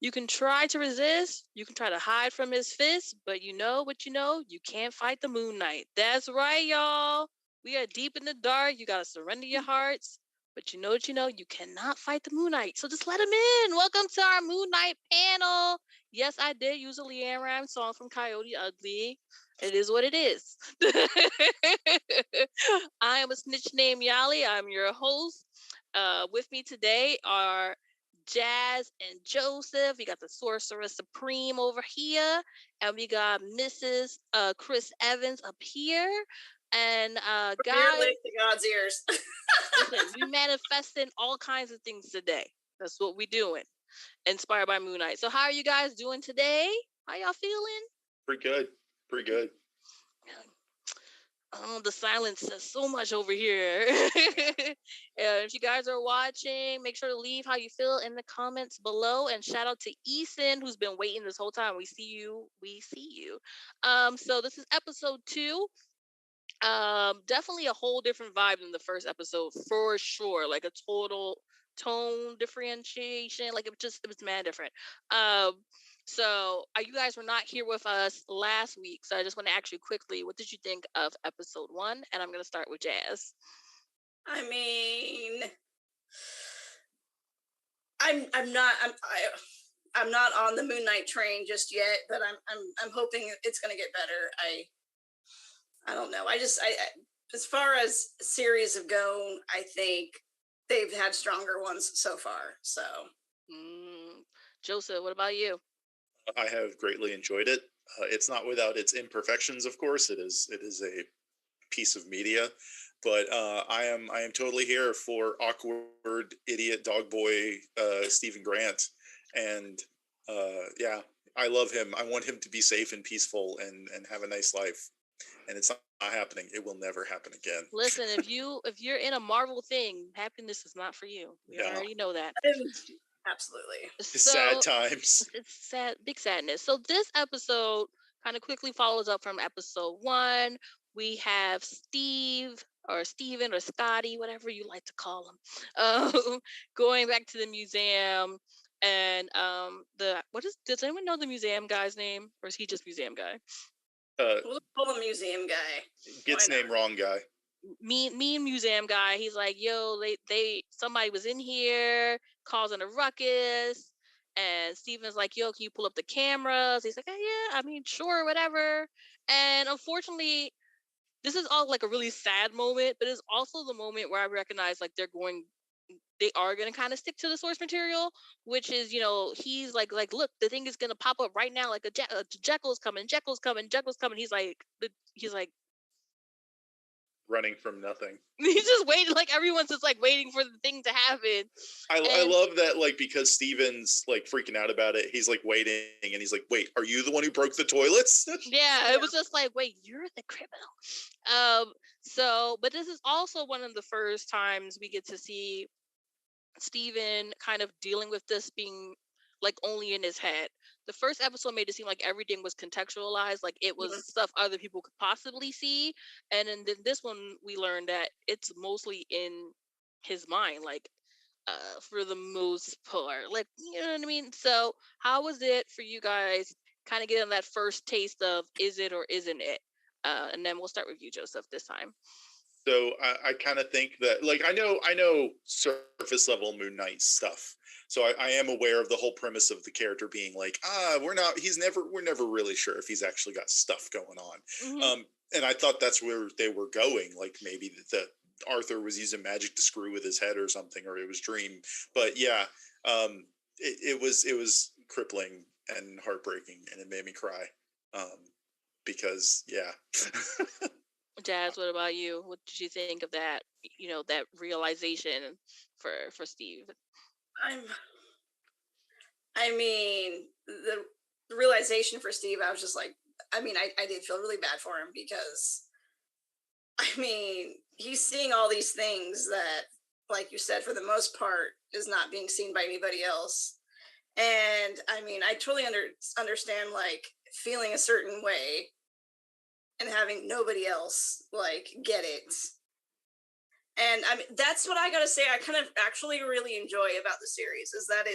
You can try to resist. You can try to hide from his fist, but you know what you know? You can't fight the Moon Knight. That's right, y'all. We are deep in the dark. You gotta surrender your hearts. But you know what you know? You cannot fight the Moon Knight. So just let him in. Welcome to our Moon Knight panel. Yes, I did use a Leanne Rhymes song from Coyote Ugly. It is what it is. I am a snitch named Yali. I'm your host. With me today are Jaz and Joseph. We got the Sorcerer Supreme over here, and we got Mrs. Chris Evans up here. And guys, to God's ears. listen, we manifesting all kinds of things today. That's what we doing. Inspired by Moon Knight. So how are you guys doing today? How y'all feeling? Pretty good. Pretty good. Oh, the silence says so much over here. If you guys are watching, make sure to leave how you feel in the comments below. And shout out to Eason, who's been waiting this whole time. We see you. We see you. So this is episode 2. Definitely a whole different vibe than the first episode for sure. Like a total tone differentiation. Like it was mad different. So you guys were not here with us last week, so I just want to ask you quickly, what did you think of episode 1? And I'm going to start with Jaz. I mean, I'm not on the Moon Knight train just yet, but I'm hoping it's going to get better. I don't know. I as far as series have gone, I think they've had stronger ones so far. So, Joseph, what about you? I have greatly enjoyed it. It's not without its imperfections, of course. It is a piece of media, but I am totally here for awkward idiot dog boy Stephen Grant, and yeah, I love him. I want him to be safe and peaceful and have a nice life, and it's not happening. It will never happen again. Listen, if you're in a Marvel thing, happiness is not for you. We already know that. Absolutely. It's sad times. It's sad, big sadness. So this episode kind of quickly follows up from episode 1. We have Steve or Steven or Scotty, whatever you like to call him, going back to the museum. And does anyone know the museum guy's name, or is he just museum guy? We'll call him museum guy. Gets name wrong guy. Mean museum guy. He's like, yo, somebody was in here causing a ruckus, and Steven's like, yo, can you pull up the cameras? He's like, oh, yeah, I mean, sure, whatever. And unfortunately, this is all like a really sad moment, but it's also the moment where I recognize like they are going to kind of stick to the source material, which is, he's like, look, the thing is going to pop up right now. Like Jekyll's coming. He's like, running from nothing. He's just waiting, like everyone's just like waiting for the thing to happen. I love that, like, because Steven's like freaking out about it, he's like waiting and he's like, wait, are you the one who broke the toilets? Yeah, it was just like, wait, you're the criminal. But this is also one of the first times we get to see Steven kind of dealing with this being like only in his head. The first episode made it seem like everything was contextualized, like it was stuff other people could possibly see. And then this one, we learned that it's mostly in his mind, like for the most part. Like, you know what I mean? So how was it for you guys kind of getting that first taste of is it or isn't it? And then we'll start with you, Joseph, this time. So I kind of think that, like, I know surface level Moon Knight stuff. So I am aware of the whole premise of the character being like, we're never really sure if he's actually got stuff going on. Mm-hmm. And I thought that's where they were going. Like maybe that Arthur was using magic to screw with his head or something, or it was Dream. But yeah, it was crippling and heartbreaking, and it made me cry. Because yeah. Jaz, what about you? What did you think of that? That realization for Steve. I mean, the realization for Steve, I was just like, I did feel really bad for him because, I mean, he's seeing all these things that, like you said, for the most part, is not being seen by anybody else. And I mean, I totally understand like feeling a certain way and having nobody else like get it. And I mean, that's what I gotta say. I kind of actually really enjoy about the series is that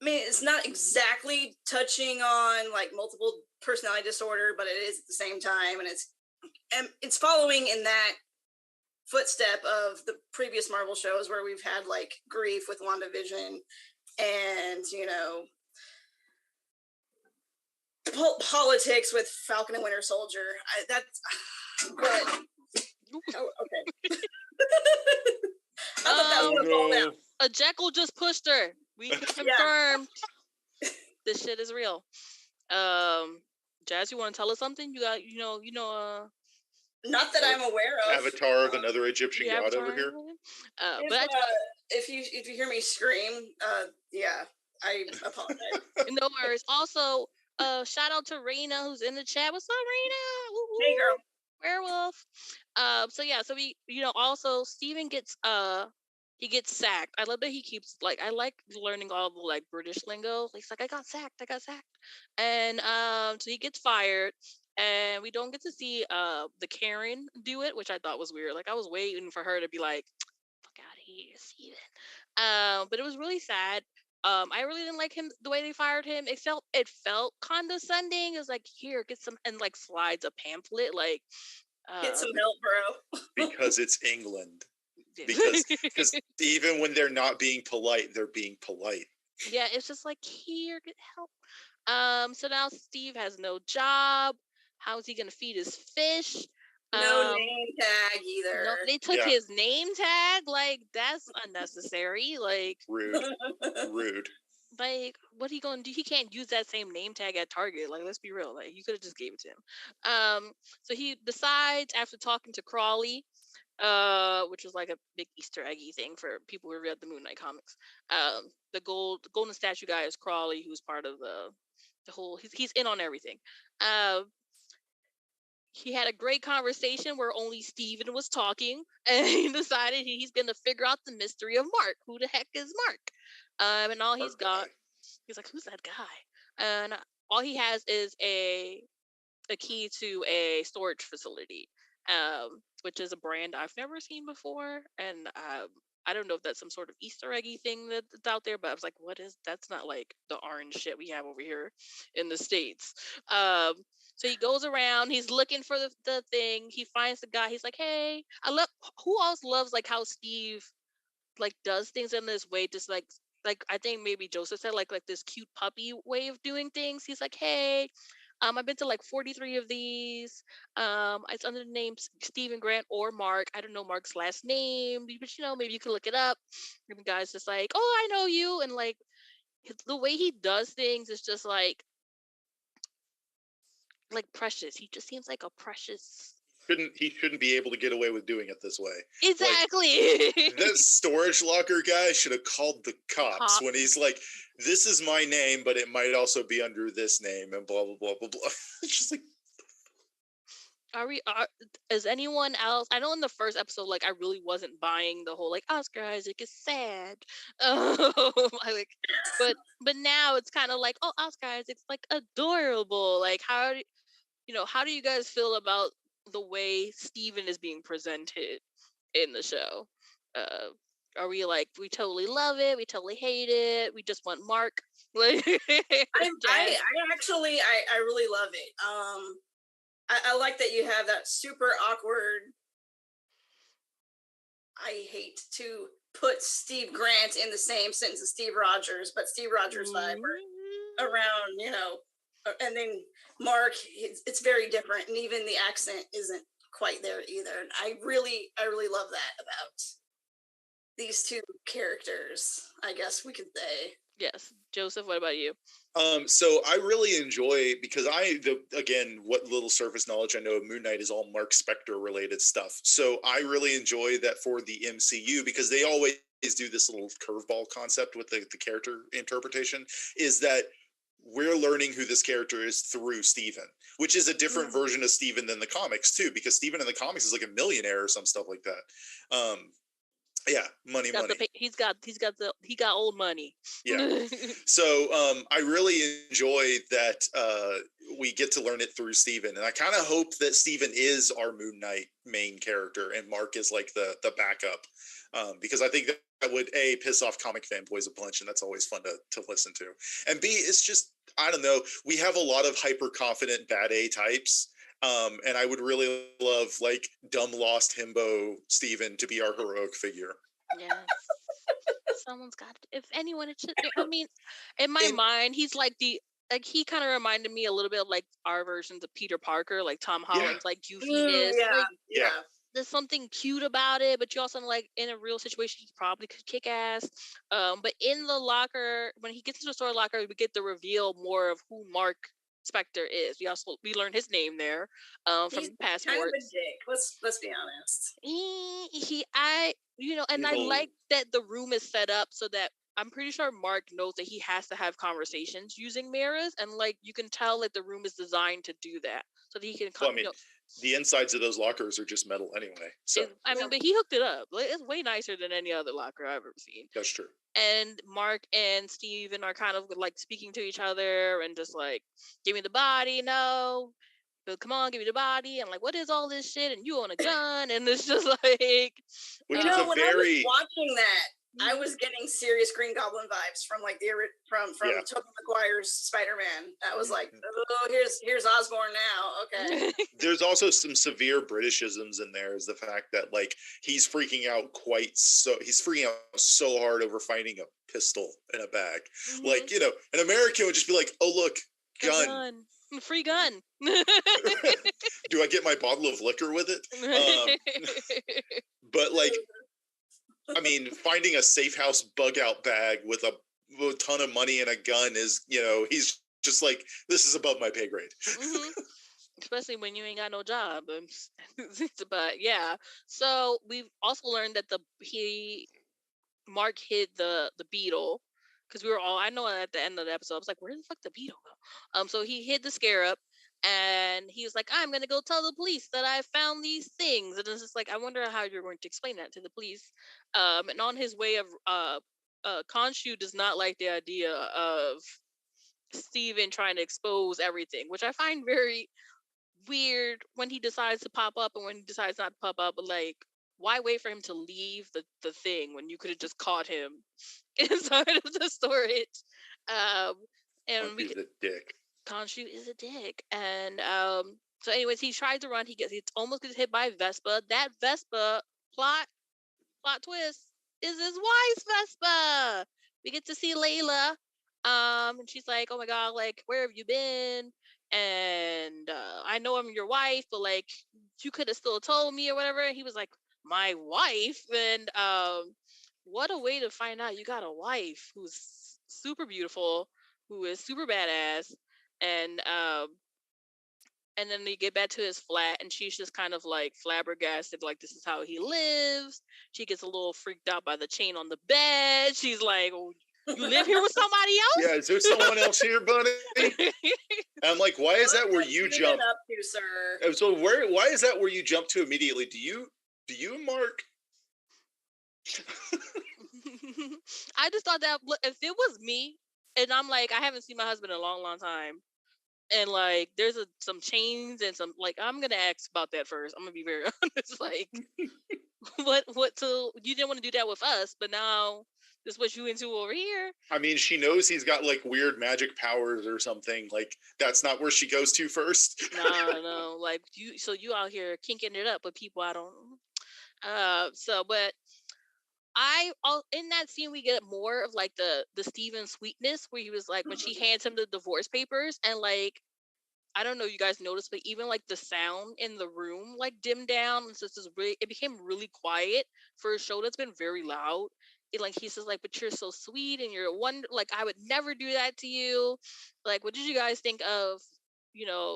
I mean, it's not exactly touching on like multiple personality disorder, but it is at the same time, and it's following in that footstep of the previous Marvel shows where we've had like grief with WandaVision and politics with Falcon and Winter Soldier. But okay. I thought that was gonna fall down. A Jekyll just pushed her. We confirmed this shit is real. Jazz, you want to tell us something? You got, not that I'm aware of. Avatar of another Egyptian god over here. If you hear me scream, yeah, I apologize. No worries. Also, shout out to Raina who's in the chat. What's up, Raina? Woo-hoo. Hey, girl. Werewolf. So we, also Steven gets he gets sacked. I love that he keeps I like learning all the British lingo. He's like, I got sacked. And so he gets fired, and we don't get to see the Karen do it, which I thought was weird. I was waiting for her to be like, fuck out of here, Steven. But it was really sad. I really didn't like him the way they fired him. It felt condescending. It was like, here, get some, and slides a pamphlet, get some help, bro. Because it's England. Because even when they're not being polite, they're being polite. Yeah, it's just here, get help. So now Steve has no job. How's he gonna feed his fish? No name tag either. No, they took his name tag. That's unnecessary. Rude. What he gonna do? He can't use that same name tag at Target. Let's be real. You could have just gave it to him. So he decides after talking to Crawley, which was a big Easter eggy thing for people who read the Moon Knight comics. The golden statue guy is Crawley, who's part of the whole. He's in on everything. He had a great conversation where only Steven was talking, and he decided he's going to figure out the mystery of Mark. Who the heck is Mark? And all he's got, he's like, who's that guy? And all he has is a key to a storage facility, which is a brand I've never seen before. And I don't know if that's some sort of Easter eggy thing that's out there, but I was like, that's not the orange shit we have over here in the States. So he goes around, he's looking for the thing. He finds the guy. He's like, hey, who else loves how Steve does things in this way, just I think maybe Joseph said this cute puppy way of doing things. He's like, hey, I've been to 43 of these. It's under the name Stephen Grant or Mark. I don't know Mark's last name, but maybe you could look it up. And the guy's just like, oh, I know you. And the way he does things is just precious. He just seems like a precious. He shouldn't be able to get away with doing it this way. Exactly. That storage locker guy should have called the cops when he's like, this is my name, but it might also be under this name and blah, blah, blah, blah, blah. It's just is anyone else? I know in the first episode, I really wasn't buying the whole Oscar Isaac is sad. But now it's kind of oh, Oscar Isaac's adorable. How do you guys feel about the way Steven is being presented in the show? Are we we totally love it, we totally hate it, we just want Mark? I really love it. I like that you have that super awkward. I hate to put Steve Grant in the same sentence as Steve Rogers, but Steve Rogers vibe around, and then Mark, it's very different, and even the accent isn't quite there either. And I really love that about these two characters, I guess we could say. Yes. Joseph, what about you? So I really enjoy, because what little surface knowledge I know of Moon Knight is all Mark Spector related stuff. So I really enjoy that for the MCU, because they always do this little curveball concept with the character interpretation, is that we're learning who this character is through Steven, which is a different version of Steven than the comics too, because Steven in the comics is a millionaire or some stuff like that. Yeah, money. He got old money. Yeah. So I really enjoy that we get to learn it through Steven, and I kind of hope that Steven is our Moon Knight main character and Mark is the backup. because I think that would piss off comic fanboys a bunch, and that's always fun to listen to. And B, it's just, I don't know, we have a lot of hyper confident bad A types. And I would really love like dumb lost himbo Steven to be our heroic figure. Yes. Someone's got to, if anyone, it should, I mean, in my mind, he's like he kind of reminded me a little bit of like our versions of Peter Parker, like Tom Holland's like goofiness. Yeah. There's something cute about it, but you also like in a real situation, he probably could kick ass. But in the locker, when he gets into the store locker, we get the reveal more of who Mark Spector is. We learned his name there from He's passports. kind of a dick. Let's be honest. I like that the room is set up so that I'm pretty sure Mark knows that he has to have conversations using mirrors, and like you can tell that the room is designed to do that so that he can. The insides of those lockers are just metal anyway. So but he hooked it up. It's way nicer than any other locker I've ever seen. That's true. And Mark and Steven are kind of like speaking to each other and just like, give me the body, no. But come on, give me the body. And like, what is all this shit? And you own a gun. And it's just like... Which is when I was watching that, I was getting serious Green Goblin vibes from like from Tobey Maguire's Spider-Man. I was like, oh, here's Osborn now. Okay. There's also some severe Britishisms in there. Is the fact that like he's freaking out so hard over finding a pistol in a bag. Mm-hmm. Like, an American would just be like, oh look, gun. Free gun. Do I get my bottle of liquor with it? But like, I mean, finding a safe house bug out bag with a ton of money and a gun is, he's just like, this is above my pay grade. Mm-hmm. Especially when you ain't got no job. But yeah. So we've also learned that Mark hid the beetle, because we were all, I know at the end of the episode, I was like, where the fuck the beetle go? So he hid the scarab. And he was like, I'm going to go tell the police that I found these things. And it's just like, I wonder how you're going to explain that to the police. And on his way of, Khonshu does not like the idea of Steven trying to expose everything, which I find very weird when he decides to pop up and when he decides not to pop up. But like, why wait for him to leave the thing when you could have just caught him inside of the storage? And he's a dick. Khonshu is a dick. And so anyways, he tries to run. He almost gets hit by Vespa. That Vespa plot twist is his wife's Vespa. We get to see Layla. And she's like, oh my god, like, where have you been? And I know I'm your wife, but like, you could have still told me or whatever. And he was like, my wife? And what a way to find out you got a wife who's super beautiful, who is super badass. And then they get back to his flat, and she's just kind of like flabbergasted, like this is how he lives. She gets a little freaked out by the chain on the bed. She's like, oh, you live here with somebody else? Yeah, is there someone else here, buddy? And I'm like, why is that where you jump? Up to, sir? So why is that where you jump to immediately? Do you Mark? I just thought that if it was me, and I'm like, I haven't seen my husband in a long time, and like there's some chains and some, like, I'm gonna ask about that first. I'm gonna be very honest. Like, what? So you didn't want to do that with us, but now this is what you into over here? I mean, she knows he's got like weird magic powers or something. Like, that's not where she goes to first. No. Like you out here kinking it up with people I don't. But in that scene we get more of like the Steven sweetness, where he was like, when she hands him the divorce papers, and like, I don't know if you guys noticed, but even like the sound in the room like dimmed down, and so it became really quiet for a show that's been very loud. Like, he says like, but you're so sweet and you're like, I would never do that to you. Like, what did you guys think of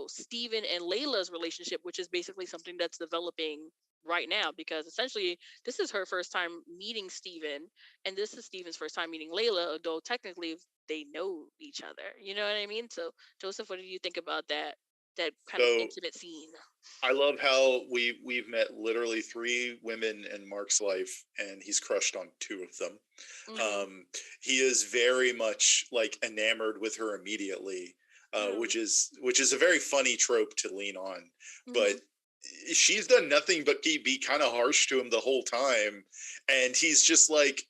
Steven and Layla's relationship, which is basically something that's developing right now, because essentially this is her first time meeting Steven, and this is Steven's first time meeting Layla, although technically they know each other. You know what I mean? So Joseph, what do you think about that kind of intimate scene? I love how we've met literally 3 women in Mark's life, and he's crushed on 2 of them. Mm-hmm. He is very much like enamored with her immediately, which is a very funny trope to lean on. Mm-hmm. But she's done nothing but be kind of harsh to him the whole time, and he's just like,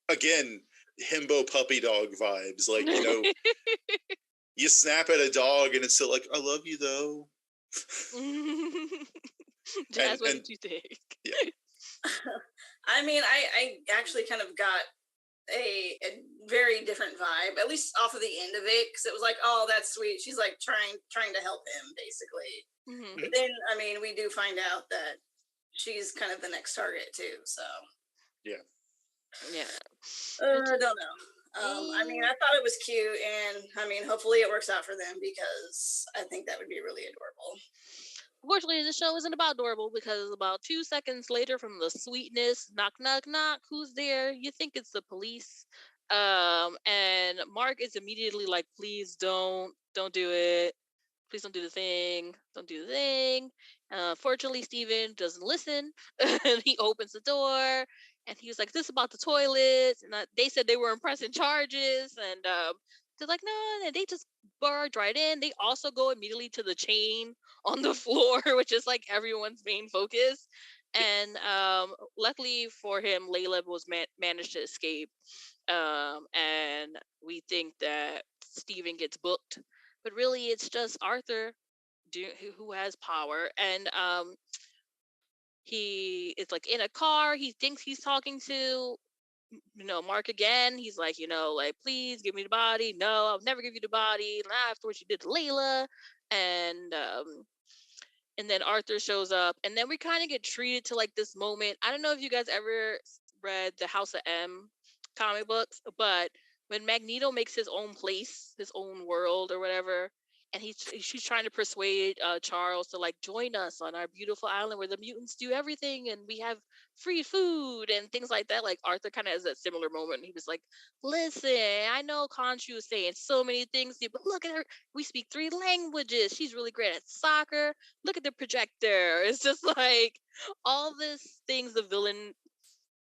again, himbo puppy dog vibes. Like, you snap at a dog and it's still like, I love you though. Jaz, what did you think? Yeah. I mean, I actually kind of got a very different vibe, at least off of the end of it, because it was like, oh, that's sweet. She's like trying to help him, basically. Mm-hmm. But then, I mean, we do find out that she's kind of the next target too. So yeah. I don't know. I mean, I thought it was cute, and I mean, hopefully it works out for them, because I think that would be really adorable. Unfortunately, the show isn't about adorable, because about 2 seconds later, from the sweetness, knock, knock, knock, who's there? You think it's the police. And Mark is immediately like, please don't do it. Please don't do the thing. Don't do the thing. Fortunately, Steven doesn't listen. And he opens the door, and he was like, this is about the toilets. And they said they weren't pressing charges. And they're like, no, they just barge right in. They also go immediately to the chain on the floor, which is like everyone's main focus. And luckily for him, Layla was managed to escape. And we think that Steven gets booked, but really it's just Arthur who has power. And he is like in a car. He thinks he's talking to Mark again. He's like, like, please give me the body. No, I'll never give you the body. And after what you did to Layla. And then Arthur shows up, and then we kind of get treated to like this moment. I don't know if you guys ever read the House of M comic books, but when Magneto makes his own place, his own world or whatever, and she's trying to persuade Charles to like join us on our beautiful island where the mutants do everything and we have free food and things like that. Like Arthur kind of has that similar moment. He was like, listen, I know Khonshu is saying so many things to you, but look at her. We speak 3 languages. She's really great at soccer. Look at the projector. It's just like all these things the villain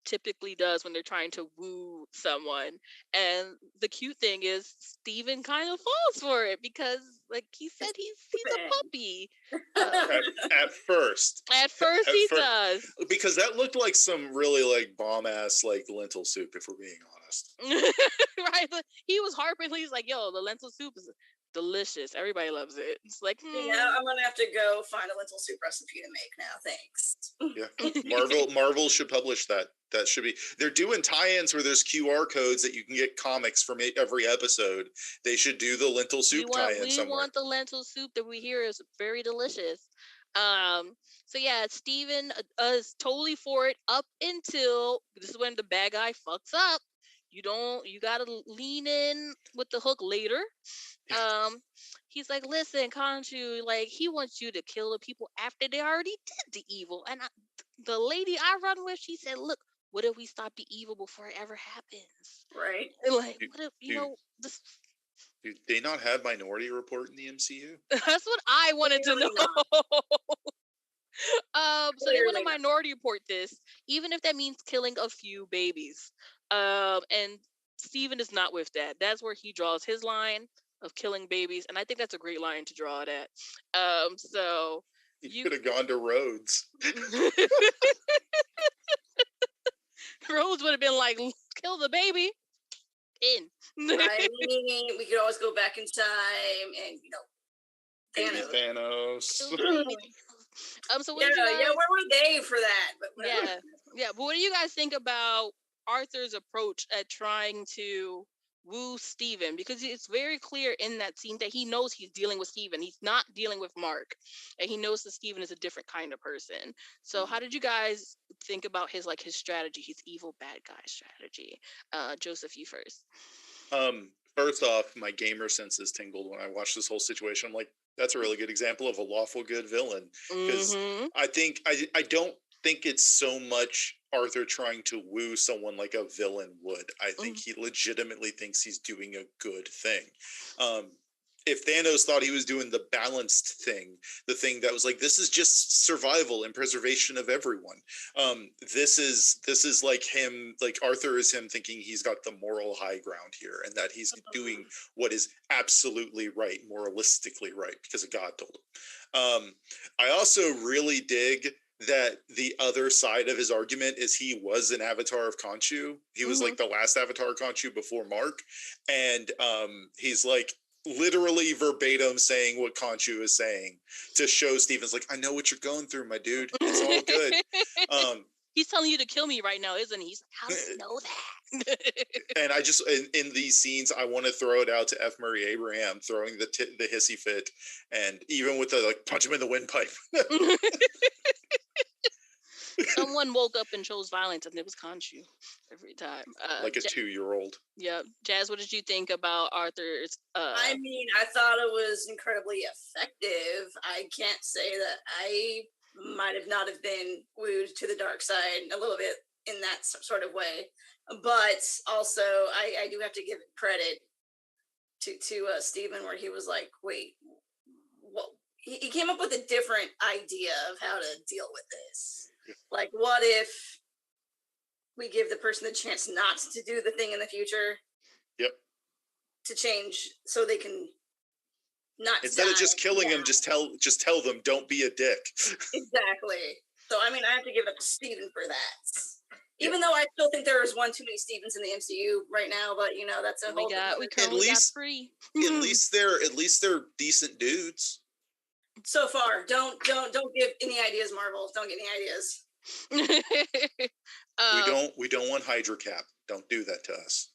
typically does when they're trying to woo someone. And the cute thing is Steven kind of falls for it, because like he said, he's a puppy. At first he does, because that looked like some really like bomb ass like lentil soup, if we're being honest. Right, but he was harping. He's like, yo, the lentil soup is delicious. Everybody loves it. It's like, yeah, I'm gonna have to go find a lentil soup recipe to make now. Thanks. Yeah, Marvel should publish that. That should be. They're doing tie-ins where there's QR codes that you can get comics from every episode. They should do the lentil soup tie-in somewhere. We want the lentil soup that we hear is very delicious. So yeah, Steven is totally for it up until this is when the bad guy fucks up. You gotta lean in with the hook later. He's like, listen, Khonshu, like, he wants you to kill the people after they already did the evil. And the lady I run with, she said, look, what if we stop the evil before it ever happens? Right. Like, what if, this... Do they not have Minority Report in the MCU? That's what I wanted to know. So they want to Minority Report this, even if that means killing a few babies. And Steven is not with that. That's where he draws his line of killing babies, and I think that's a great line to draw it at. So you could have gone to Rhodes. Rhodes would have been like, kill the baby. In. I mean, we could always go back in time and Thanos. So yeah, where were they for that? But yeah. But what do you guys think about Arthur's approach at trying to woo Steven? Because it's very clear in that scene that he knows he's dealing with Steven. He's not dealing with Mark, and he knows that Steven is a different kind of person. So how did you guys think about his strategy, his evil bad guy strategy? Joseph, you first. First off, my gamer senses tingled when I watched this whole situation. I'm like, that's a really good example of a lawful good villain. Because I don't think it's so much Arthur trying to woo someone like a villain would. I think he legitimately thinks he's doing a good thing. if Thanos thought he was doing the balanced thing, the thing that was like, this is just survival and preservation of everyone. This is like him, like Arthur is him thinking he's got the moral high ground here and that he's doing what is absolutely right, moralistically right, because God told him. I also really dig that the other side of his argument is he was an avatar of Khonshu. He was like the last avatar of Khonshu before Mark. And he's like literally verbatim saying what Khonshu is saying to show Steven's like, I know what you're going through, my dude. It's all good. He's telling you to kill me right now, isn't he? He's like, how do you know that? And I just, in these scenes, I want to throw it out to F. Murray Abraham throwing the hissy fit, and even with the like punch him in the windpipe. Someone woke up and chose violence, and it was Khonshu every time. Like a 2-year-old. Yeah, Jazz, what did you think about Arthur's? I mean, I thought it was incredibly effective. I can't say that I might have not have been wooed to the dark side a little bit in that sort of way, but also I do have to give credit to Stephen, where he was like, wait, what? He came up with a different idea of how to deal with this. Like, what if we give the person the chance not to do the thing in the future? Yep. To change so they can not instead of just killing him, just tell them, don't be a dick. Exactly. So I mean, I have to give it to Steven for that. Even though I still think there is one too many Stevens in the MCU right now, but you know, that's a whole we currently got 3. At least they're decent dudes. So far, don't give any ideas, Marvel. Don't get any ideas. We don't want Hydra Cap. Don't do that to us.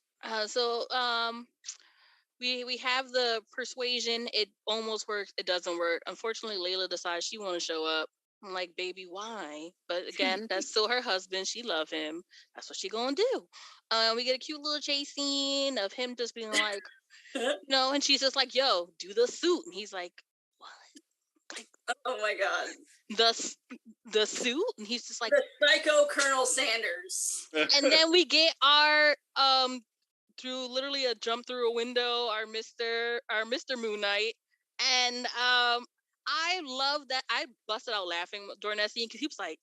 We have the persuasion. It almost works. It doesn't work. Unfortunately, Layla decides she want to show up. I'm like, baby, why? But again, that's still her husband. She love him. That's what she gonna do. We get a cute little chase scene of him just being like, no, and she's just like, yo, do the suit. And he's like, what? Like, oh my God. The suit? And he's just like, the psycho Colonel Sanders. And then we get our through literally a jump through a window, our Mr. Moon Knight. And I love that. I busted out laughing during that scene because he was like,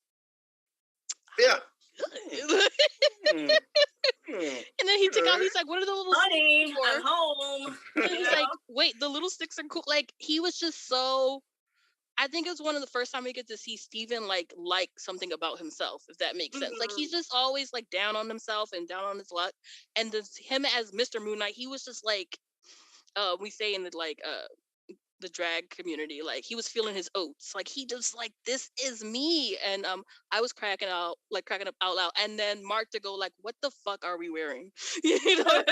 yeah. And then he took out, he's like, what are the little Honey, sticks for? I'm home. And he's like, wait, the little sticks are cool. Like, he was just so, I think it was one of the first time we get to see Steven like something about himself, if that makes sense. Like, he's just always like down on himself and down on his luck. And him as Mr. Moon Knight, he was just like, we say in the drag community, like, he was feeling his oats. Like, he just like, this is me. And I was cracking up out loud. And then Mark to go like, what the fuck are we wearing? You know?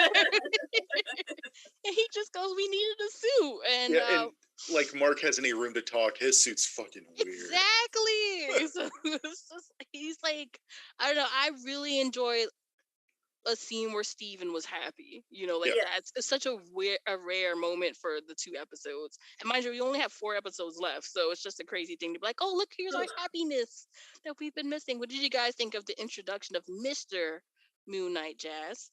And he just goes, we needed a suit. And and like, Mark has any room to talk, his suit's fucking weird. Exactly. So it's just, he's like, I don't know, I really enjoy a scene where Steven was happy, you know, like it's such a rare moment for the 2 episodes. And mind you, we only have 4 episodes left, so it's just a crazy thing to be like, oh, look, here's our happiness that we've been missing. What did you guys think of the introduction of Mr. Moon Knight, Jazz?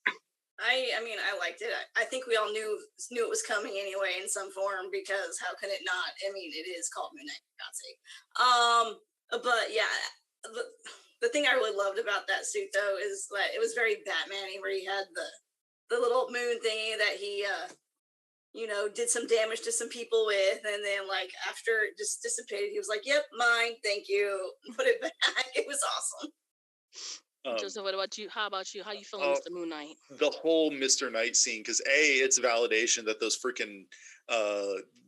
I mean, I liked it. I think we all knew it was coming anyway in some form, because how can it not? I mean, it is called Moon Knight, for God's sake. But yeah, the thing I really loved about that suit, though, is that it was very Batman-y, where he had the little moon thingy that he, did some damage to some people with, and then, like, after it just dissipated, he was like, yep, mine, thank you, put it back. It was awesome. Joseph, what about you? How about you? How you feeling, Mr. Moon Knight? The whole Mr. Knight scene, because it's validation that those freaking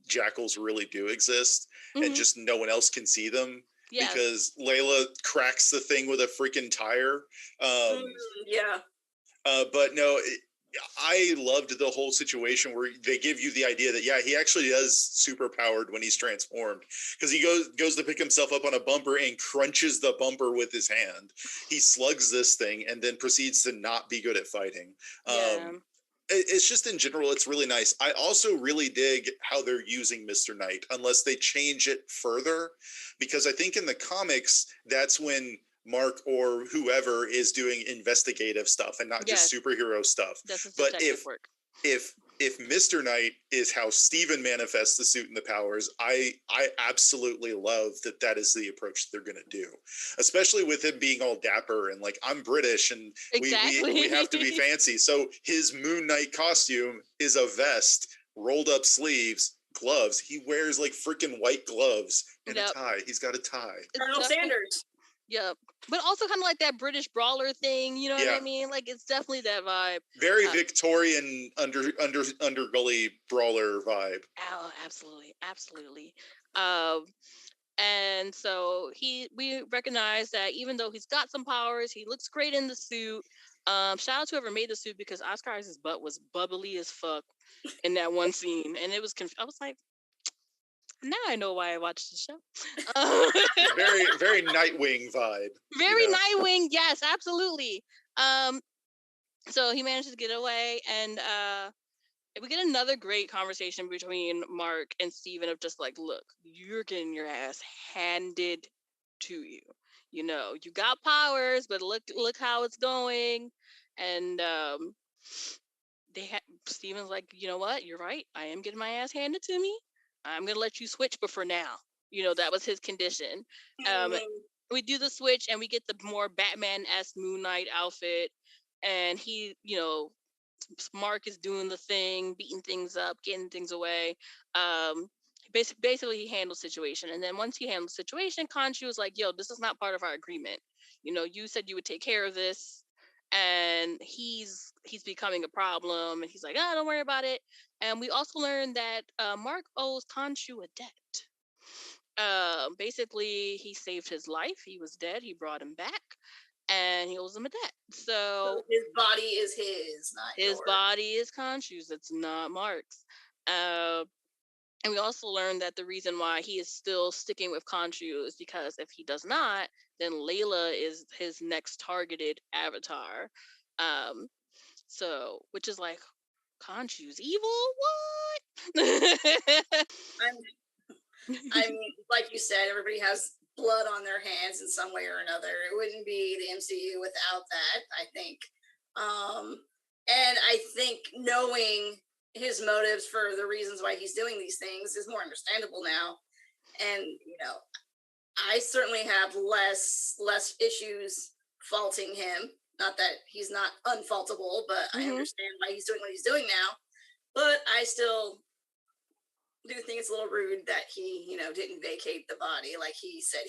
jackals really do exist, and just no one else can see them. Yeah. Because Layla cracks the thing with a freaking tire. But no, I loved the whole situation where they give you the idea that, he actually is super powered when he's transformed, because he goes to pick himself up on a bumper and crunches the bumper with his hand. He slugs this thing and then proceeds to not be good at fighting. It's just, in general, it's really nice. I also really dig how they're using Mr. Knight, unless they change it further, because I think in the comics, that's when Mark or whoever is doing investigative stuff and not just superhero stuff. But if if Mr. Knight is how Steven manifests the suit and the powers, I absolutely love that is the approach they're going to do, especially with him being all dapper and like, I'm British and Exactly. we have to be fancy. So his Moon Knight costume is a vest, rolled up sleeves, gloves. He wears like freaking white gloves and a tie. He's got a tie. Colonel Sanders. Yep. But also kind of like that British brawler thing, you know what I mean? Like, it's definitely that vibe. Very Victorian undergully brawler vibe. Oh, absolutely. Absolutely. And so we recognize that even though he's got some powers, he looks great in the suit. Shout out to whoever made the suit, because Oscar Isaac's butt was bubbly as fuck in that one scene. And it was I was like, now I know why I watched the show. Very, very Nightwing vibe. Very Nightwing, yes, absolutely. So he manages to get away, and we get another great conversation between Mark and Steven of just like, look, you're getting your ass handed to you. You know, you got powers, but look how it's going. And Steven's like, you know what? You're right. I am getting my ass handed to me. I'm gonna let you switch, but for now, you know, that was his condition. We do the switch, and we get the more Batman-esque Moon Knight outfit, and he, you know, Mark is doing the thing, beating things up, getting things away. Basically, he handles situation, and then once he handles the situation, Khonshu was like, "Yo, this is not part of our agreement. You know, you said you would take care of this." And he's becoming a problem, and he's like, "Oh, don't worry about it." And we also learned that Mark owes Khonshu a debt. Basically, he saved his life. He was dead. He brought him back, and he owes him a debt. So his body is his, not his yours. body is Khonshu's. It's not Mark's. And we also learned that the reason why he is still sticking with Khonshu is because if he does not, then Layla is his next targeted avatar. So, which is like, Khonshu's evil? What? I mean, like you said, everybody has blood on their hands in some way or another. It wouldn't be the MCU without that, I think. And I think knowing his motives for the reasons why he's doing these things is more understandable now. And, you know, I certainly have less issues faulting him. Not that he's not unfaultable, but I understand why he's doing what he's doing now. But I still do think it's a little rude that he, you know, didn't vacate the body like he said,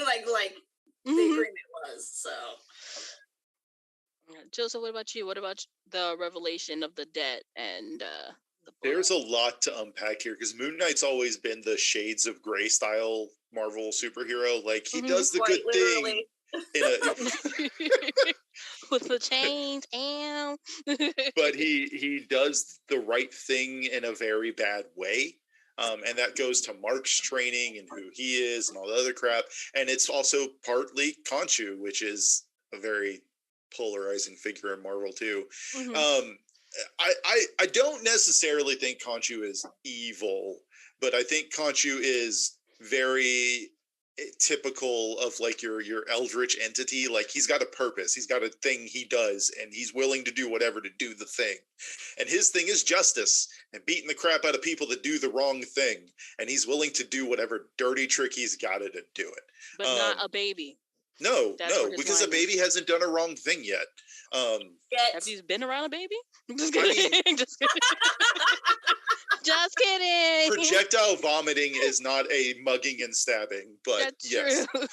like the agreement was. So, Joseph, what about you? What about the revelation of the debt and the blood? There's a lot to unpack here, because Moon Knight's always been the shades of gray style Marvel superhero. Like, he does the good thing with the chains, and but he does the right thing in a very bad way. And that goes to Mark's training and who he is and all the other crap. And it's also partly Khonshu, which is a very polarizing figure in Marvel too. I don't necessarily think Khonshu is evil, but I think Khonshu is very typical of like your eldritch entity. Like, he's got a purpose, he's got a thing he does, and he's willing to do whatever to do the thing. And his thing is justice and beating the crap out of people that do the wrong thing, and he's willing to do whatever dirty trick he's got to do it. But not a baby. No, because a baby hasn't done a wrong thing yet. Have you been around a baby? Just kidding. Just kidding. Just kidding. Projectile vomiting is not a mugging and stabbing, but that's yes. True.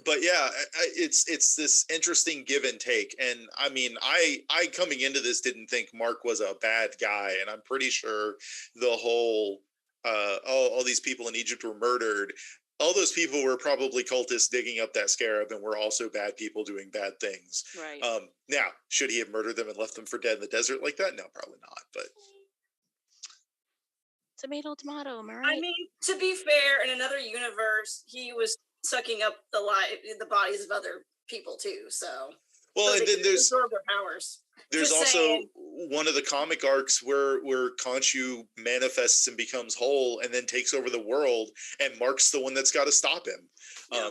But yeah, it's this interesting give and take. And I mean, I coming into this didn't think Mark was a bad guy, and I'm pretty sure the whole all these people in Egypt were murdered. All those people were probably cultists digging up that scarab, and were also bad people doing bad things. Right. Now, should he have murdered them and left them for dead in the desert like that? No, probably not. But tomato, am I right? I mean, to be fair, in another universe, he was sucking up the bodies of other people too. So, and then there's absorb their powers. There's just also saying. One of the comic arcs where Khonshu manifests and becomes whole, and then takes over the world, and Mark's the one that's got to stop him. Yeah.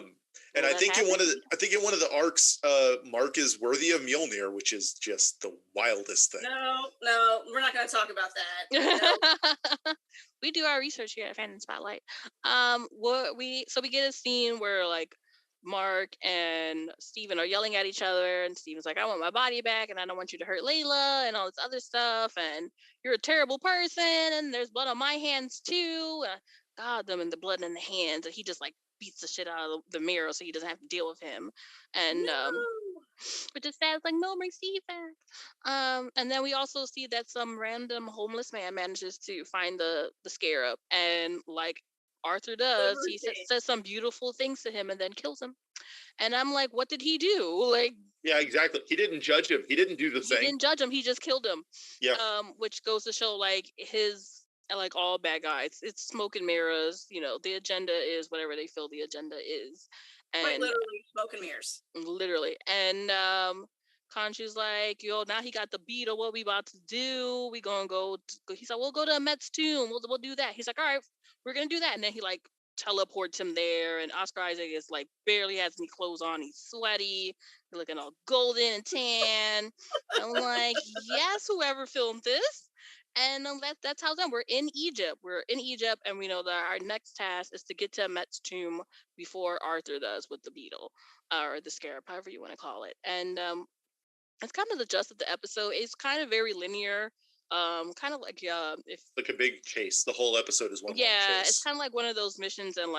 And Will I that think in happen? one of the arcs, Mark is worthy of Mjolnir, which is just the wildest thing. No, we're not going to talk about that. No. We do our research here at Fandom Spotlight. We get a scene where like Mark and Steven are yelling at each other, and Steven's like, I want my body back, and I don't want you to hurt Layla, and all this other stuff, and you're a terrible person, and there's blood on my hands too. God, them and the blood in the hands, and he just like beats the shit out of the mirror so he doesn't have to deal with him. And No. which is sad. It's like, no, bring Steve back. And then we also see that some random homeless man manages to find the scarab, and like Arthur does, he says some beautiful things to him and then kills him. And I'm like, what did he do? Like, yeah, exactly. He didn't judge him. He didn't do the thing. He didn't judge him. He just killed him. Yeah. Which goes to show like his, like all bad guys, it's smoke and mirrors. You know, the agenda is whatever they feel the agenda is. And quite literally smoke and mirrors. Literally. And Khonshu's like, yo, now he got the beetle. What we about to do? We gonna go. He's like, we'll go to Met's tomb. We'll do that. He's like, all right, we're gonna do that. And then he like teleports him there. And Oscar Isaac is like barely has any clothes on. He's sweaty. He's looking all golden and tan. I'm like, yes, whoever filmed this. And that's how it's done. We're in Egypt. And we know that our next task is to get to Met's tomb before Arthur does with the beetle, or the scarab, however you want to call it. And it's kind of the gist of the episode. It's kind of very linear. Kind of like if like a big chase. The whole episode is one long chase. Yeah, it's kind of like one of those missions in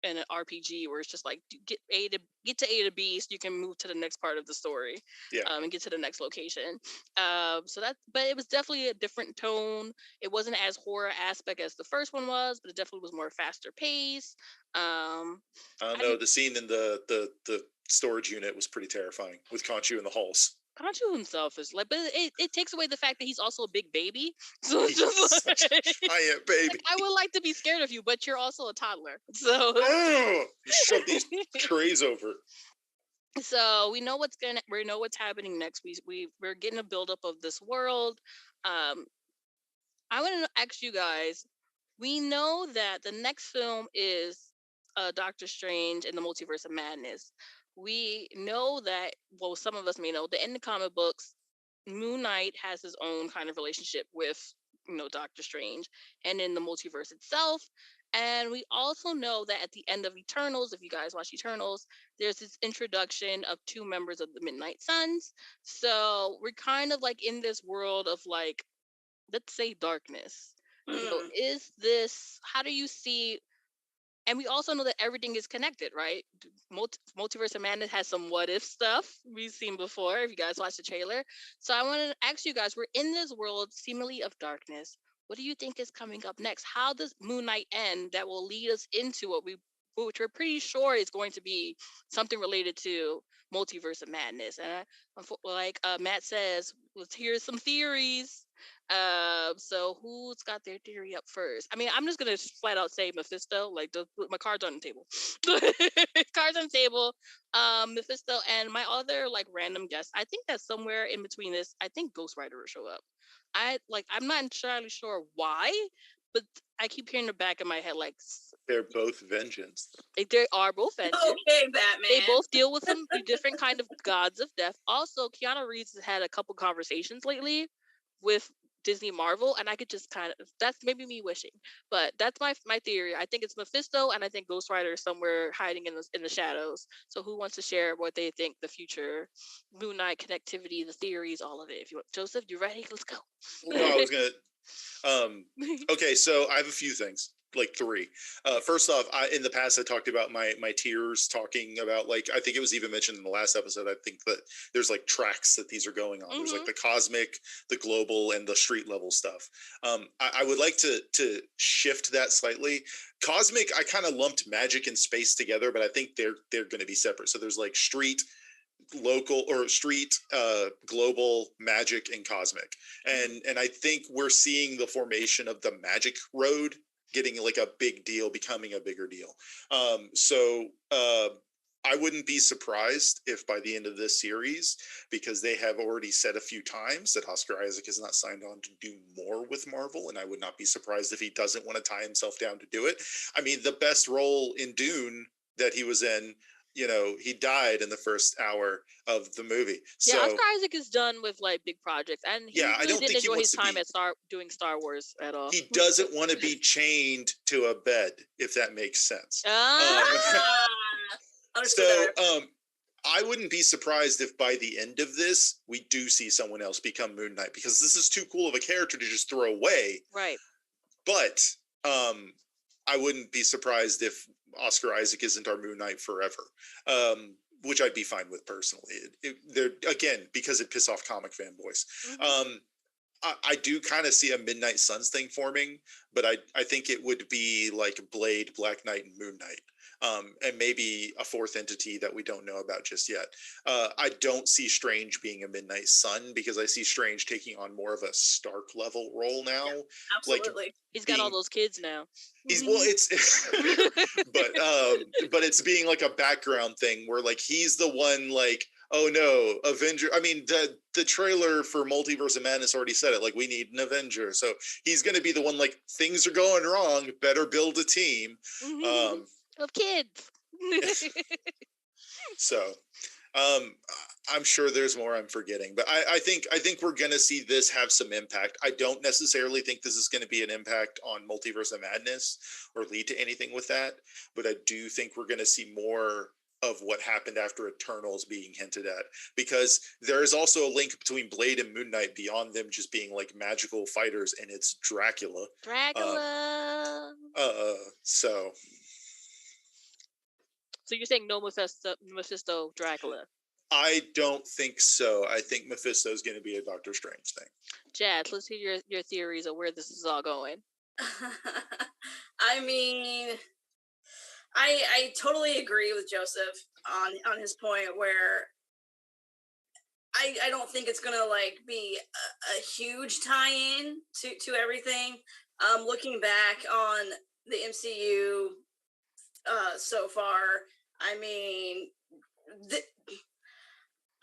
an RPG where it's just like get to A to B so you can move to the next part of the story. Yeah. And get to the next location. But it was definitely a different tone. It wasn't as horror aspect as the first one was, but it definitely was more faster pace. I don't know. The scene in the storage unit was pretty terrifying with Khonshu in the halls. Khonshu himself is like, but it takes away the fact that he's also a big baby. So it's just like, giant baby. Like, I would like to be scared of you, but you're also a toddler. So you shove these trays over. So we know what's happening next. We're getting a buildup of this world. I want to ask you guys. We know that the next film is Doctor Strange and the Multiverse of Madness. We know that, well, some of us may know that in the comic books, Moon Knight has his own kind of relationship with, Doctor Strange, and in the multiverse itself. And we also know that at the end of Eternals, if you guys watch Eternals, there's this introduction of two members of the Midnight Suns. So we're kind of like in this world of like, let's say darkness. How do you see, and we also know that everything is connected, right? Multiverse of Madness has some what if stuff we've seen before, if you guys watched the trailer. So I want to ask you guys, we're in this world seemingly of darkness. What do you think is coming up next? How does Moon Knight end that will lead us into which we're pretty sure is going to be something related to Multiverse of Madness? And like Matt says, let's hear some theories. So who's got their theory up first? I mean, I'm just gonna flat out say Mephisto. Like, my cards on the table. Cards on the table. Mephisto, and my other like random guess. I think that somewhere in between this, I think Ghost Rider will show up. I'm not entirely sure why, but I keep hearing the back of my head like they're both vengeance. They are both vengeance. Okay, Batman. They both deal with some different kind of gods of death. Also, Keanu Reeves has had a couple conversations lately with Disney Marvel, and I could just that's maybe me wishing, but that's my theory. I think it's Mephisto, and I think Ghost Rider is somewhere hiding in the shadows. So who wants to share what they think the future Moon Knight connectivity, the theories, all of it? If you want, Joseph, you ready? Let's go. No, I was gonna. Okay, so I have a few things. Like three. First off, in the past I talked about my tiers, talking about, like, I think it was even mentioned in the last episode. I think that there's like tracks that these are going on. Mm-hmm. There's like the cosmic, the global, and the street level stuff. I would like to shift that slightly. Cosmic, I kind of lumped magic and space together, but I think they're going to be separate. So there's like street, local, or street, global, magic, and cosmic. And I think we're seeing the formation of the magic road getting like a big deal, becoming a bigger deal. So I wouldn't be surprised if by the end of this series, because they have already said a few times that Oscar Isaac is not signed on to do more with Marvel, and I would not be surprised if he doesn't want to tie himself down to do it. I mean, the best role in Dune that he was in, he died in the first hour of the movie. Yeah, So Oscar Isaac is done with like big projects, and he yeah, I really don't didn't think he enjoy his wants to time be. at doing Star Wars at all. He doesn't want to be chained to a bed, if that makes sense. Ah, understood So that. I wouldn't be surprised if by the end of this we do see someone else become Moon Knight, because this is too cool of a character to just throw away. Right. But I wouldn't be surprised if Oscar Isaac isn't our Moon Knight forever, which I'd be fine with personally. Again, because it piss off comic fanboys. Mm-hmm. I do kind of see a Midnight Suns thing forming, but I think it would be like Blade, Black Knight, and Moon Knight. And maybe a fourth entity that we don't know about just yet. I don't see Strange being a Midnight Sun, because I see Strange taking on more of a Stark level role now. Yeah, absolutely. Like he's got all those kids now. It's but it's being like a background thing where like he's the one like, oh no, Avenger. I mean, the trailer for Multiverse of Madness already said it. Like, we need an Avenger, so he's going to be the one. Like, things are going wrong. Better build a team of kids. So, I'm sure there's more I'm forgetting, but I think we're going to see this have some impact. I don't necessarily think this is going to be an impact on Multiverse of Madness or lead to anything with that, but I do think we're going to see more of what happened after Eternals being hinted at, because there is also a link between Blade and Moon Knight beyond them just being like magical fighters, and it's Dracula. So you're saying no Mephisto Dracula? I don't think so. I think Mephisto is going to be a Doctor Strange thing. Jazz, let's hear your theories of where this is all going. I mean, I totally agree with Joseph on his point, where I don't think it's gonna like be a huge tie-in to everything. Looking back on the MCU so far, I mean,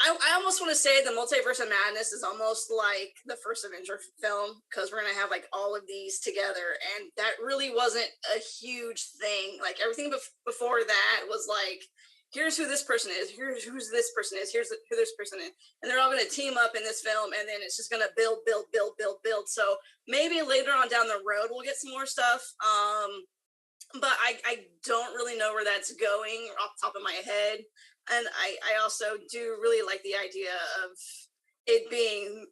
I almost want to say the Multiverse of Madness is almost like the first Avenger film, because we're going to have like all of these together. And that really wasn't a huge thing. Like everything before that was like, here's who this person is, here's who this person is, here's who this person is. And they're all going to team up in this film, and then it's just going to build. So maybe later on down the road, we'll get some more stuff. But I don't really know where that's going off the top of my head. And I also do really like the idea of it being,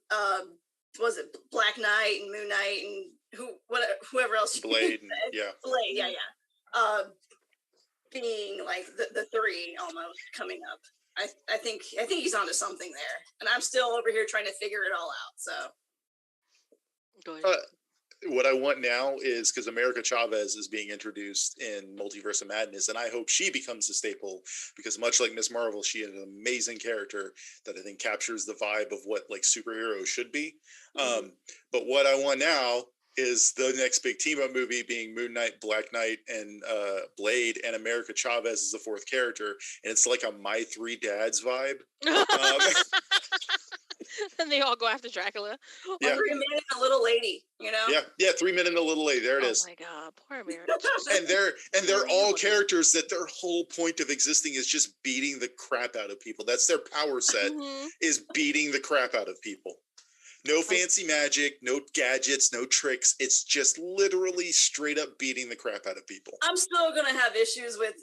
was it Black Knight and Moon Knight and whoever else? Blade, Blade, yeah. Being like the three almost coming up. I think he's onto something there, and I'm still over here trying to figure it all out. So, go ahead. What I want now is, because America Chavez is being introduced in Multiverse of Madness, and I hope she becomes a staple, because much like Ms. Marvel, she is an amazing character that I think captures the vibe of what like superheroes should be. Mm-hmm. But what I want now is the next big team up movie being Moon Knight, Black Knight, and Blade, and America Chavez is the fourth character, and it's like a My Three Dads vibe. And they all go after Dracula. Yeah. 3 men and a little lady, you know? Yeah, 3 men and a little lady. There it is. Oh my God, poor America. and they're all characters that their whole point of existing is just beating the crap out of people. That's their power set, is beating the crap out of people. No fancy magic, no gadgets, no tricks. It's just literally straight up beating the crap out of people. I'm still gonna have issues with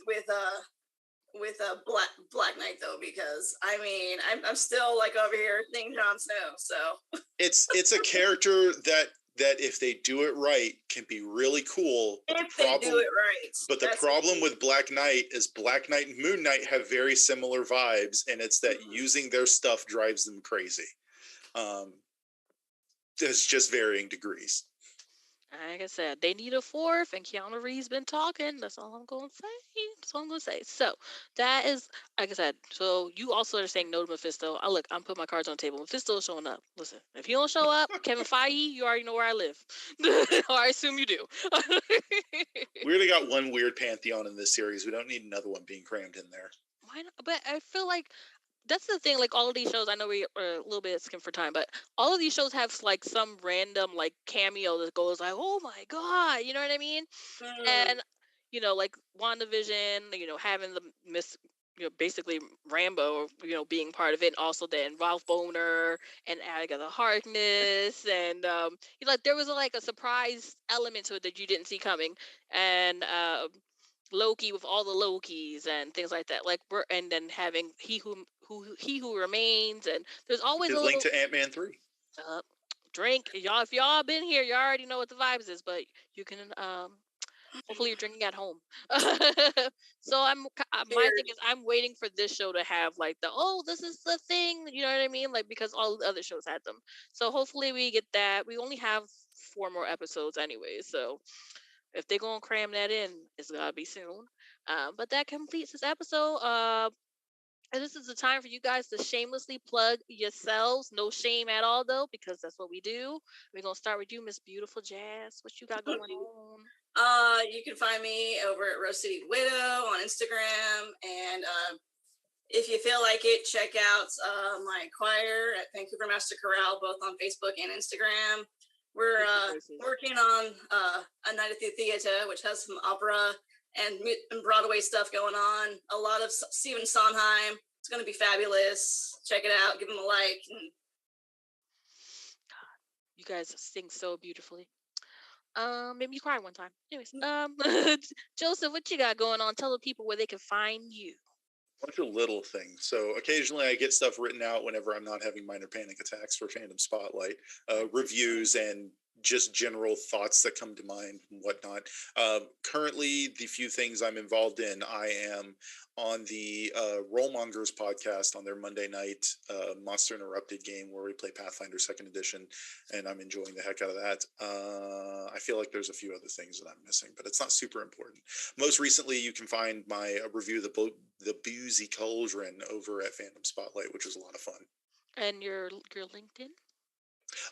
Black Knight though, because I mean I'm still like over here thinking Jon Snow. So it's a character that if they do it right can be really cool. If they do it right. But the problem with Black Knight is Black Knight and Moon Knight have very similar vibes, and it's that using their stuff drives them crazy. There's just varying degrees. Like I said, they need a fourth, and Keanu Reeves been talking. That's all I'm going to say. So that is, like I said, so you also are saying no to Mephisto. Look, I'm putting my cards on the table. Mephisto is showing up. Listen, if he don't show up, Kevin Feige, you already know where I live. Or I assume you do. We already got one weird pantheon in this series. We don't need another one being crammed in there. Why not? But I feel like that's the thing, like all of these shows, I know we are a little bit skipping for time, but all of these shows have like some random like cameo that goes like, oh my God, you know what I mean? And, you know, like WandaVision, you know, having the basically Rambo, being part of it. And also then Ralph Boner and Agatha Harkness, and like there was like a surprise element to it that you didn't see coming, and Loki with all the Lokis and things like that. Like and then having he who remains, and there's always His a link little to Ant-Man 3. Drink, y'all. If y'all been here, you already know what the vibes is. But you can hopefully you're drinking at home. So my thing is I'm waiting for this show to have like this is the thing, you know what I mean? Like because all the other shows had them. So hopefully we get that. We only have 4 more episodes anyway, so if they're gonna cram that in, it's gotta be soon. But that completes this episode. And this is the time for you guys to shamelessly plug yourselves. No shame at all, though, because that's what we do. We're gonna start with you, Miss Beautiful Jazz. What you got going on? You can find me over at Rose City Widow on Instagram, and if you feel like it, check out my choir at Vancouver Master Chorale, both on Facebook and Instagram. We're working on A Night at the Theatre, which has some opera and Broadway stuff going on. A lot of Stephen Sondheim. It's going to be fabulous. Check it out. Give him a like. You guys sing so beautifully. Made me cry one time. Anyways, Joseph, what you got going on? Tell the people where they can find you. A bunch of little things. So occasionally I get stuff written out whenever I'm not having minor panic attacks for Fandom Spotlight, reviews and just general thoughts that come to mind and whatnot. Currently, the few things I'm involved in, I am on the Rollmongers podcast on their Monday night Monster Interrupted game where we play Pathfinder 2nd Edition, and I'm enjoying the heck out of that. I feel like there's a few other things that I'm missing, but it's not super important. Most recently, you can find my review of the Boozy Cauldron over at Fandom Spotlight, which is a lot of fun. And your LinkedIn?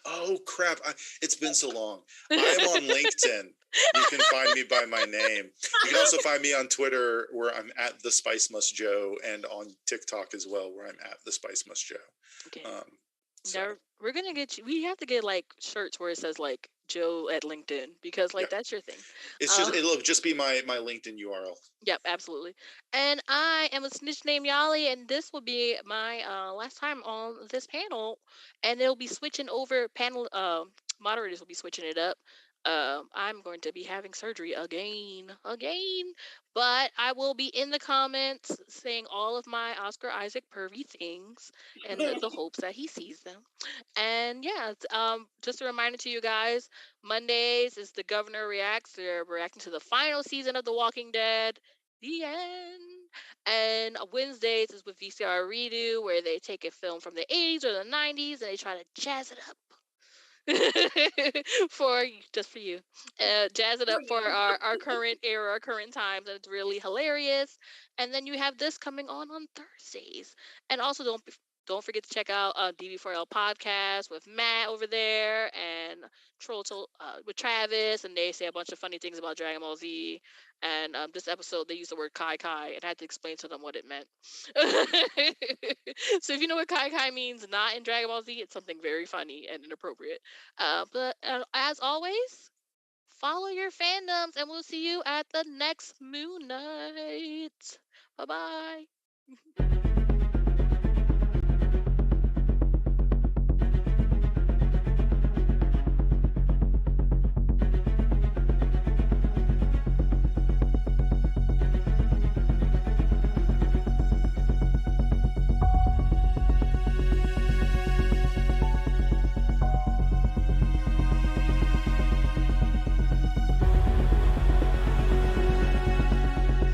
Oh crap, it's been so long. I am on LinkedIn. You can find me by my name. You can also find me on Twitter where I'm at The Spice Must Joe, and on TikTok as well where I'm at The Spice Must Joe. Okay. Now we're gonna get you. We have to get like shirts where it says like Joe at LinkedIn, because that's your thing. It's it'll just be my LinkedIn URL. Yep, absolutely. And I am a snitch named Yali, and this will be my last time on this panel, and it'll be switching over panel. Moderators will be switching it up. I'm going to be having surgery again, but I will be in the comments saying all of my Oscar Isaac pervy things and the hopes that he sees them. And yeah, just a reminder to you guys, Mondays is the Governor Reacts. They're reacting to the final season of The Walking Dead. The end. And Wednesdays is with VCR Redo, where they take a film from the 80s or the 90s and they try to jazz it up. for you, jazz it up for our current era, our current times, and it's really hilarious. And then you have this coming on Thursdays, and also don't forget to check out DB4L podcast with Matt over there, and Troll with Travis, and they say a bunch of funny things about Dragon Ball Z. And this episode, they use the word Kai Kai, and I had to explain to them what it meant. So if you know what Kai Kai means, not in Dragon Ball Z, it's something very funny and inappropriate. But as always, follow your fandoms, and we'll see you at the next Moon Night. Bye-bye.